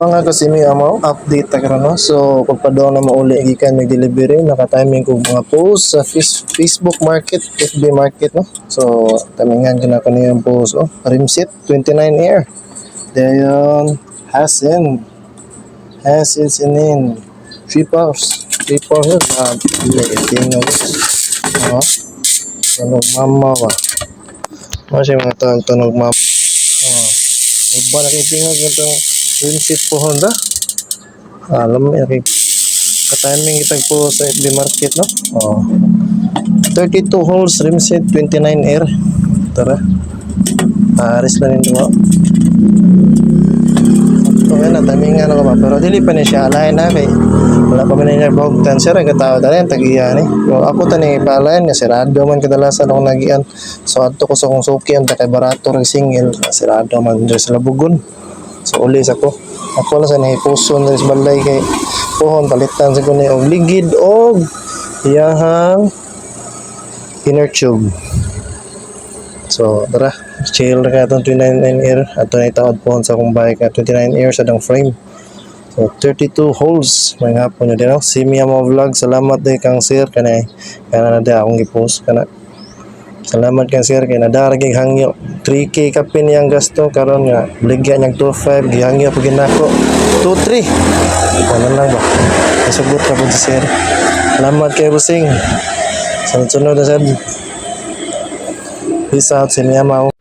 Mga kasi may amo update ta karon no. So pagpadaw na mauli gikan may delivery naka-timing ko mga post sa Facebook Market, FB Market no. So tamingan gina ko niyang post Rimset 29 air. Dayon Hasin sinin 3 powers. 3 powers tingog. Oh, tunog mama ba. Masih mga tawag tunog mama. Oh. Iba na kitingog itong Rimset po Honda. Alam mo, ka-timing itag po sa FB Market, no? Oh. 32 holes, rimset, 29 air. Tara. Aris lang yung duwa. Ito nga na, timingan ako ba? Pero dili pa niya siya alayin na kay wala pa man niya bahugtan. Sir, ang katao tala yung tagiyan eh. So, ako tani palayan niya, sirado man kadalasan akong nagian. So, ato ko sa kong suki, ang takay barato ng single. Sirado man dyan sa labugon. So, ulis ako. Ako lang sa nahipuson na sa balay kay pohon palitan sa kunay og ligid og iyahang inner tube. So tara, chill na ka itong 29 air at ito na itawad pohon sa akong bike at 29 air sa dang frame. So 32 holes mga hapon nyo din. Simi mo vlog, salamat din kang sir kanay kana na din akong gipost kana. Salamat kang sir kay nadaragig hangyo 3K kapin niyang gasto karon nga bligyan niyang 25 gihangyo pag ginako 23 ano lang ba isugot ka po si sir. Salamat kay busing sunod na sad. Peace out sa inyo.